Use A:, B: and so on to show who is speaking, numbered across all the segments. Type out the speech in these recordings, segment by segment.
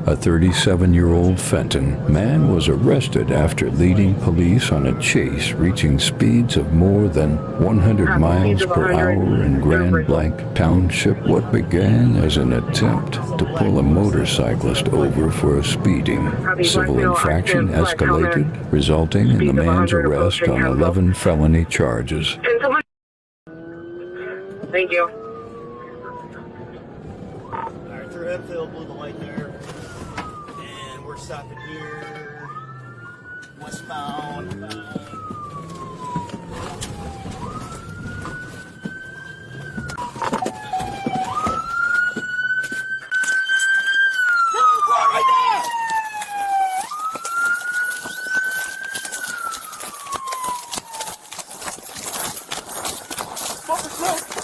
A: A 37-year-old Fenton man was arrested after leading police on a chase reaching speeds of more than 100 miles per hour in Grand Blanc Township. What began as an attempt to pull a motorcyclist over for a speeding civil infraction escalated, resulting in the man's arrest on 11 felony charges.
B: Thank you.
C: Alright, through Enfield, blew the light there. And we're stopping here. Westbound.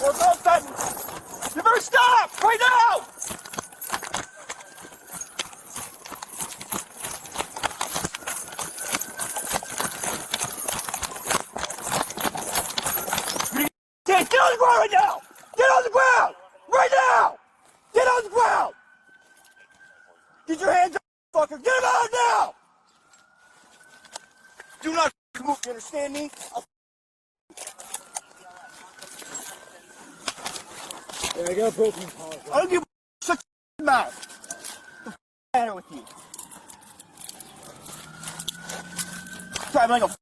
C: We're about done. You better stop right now! Get on the ground right now! Get on the ground! Right now! Get on the ground! Get your hands up, fucker! Get them out now! Do not move, you understand me? Yeah, I got a broken collar. I don't give a shut your mouth. The matter with you? Driving like a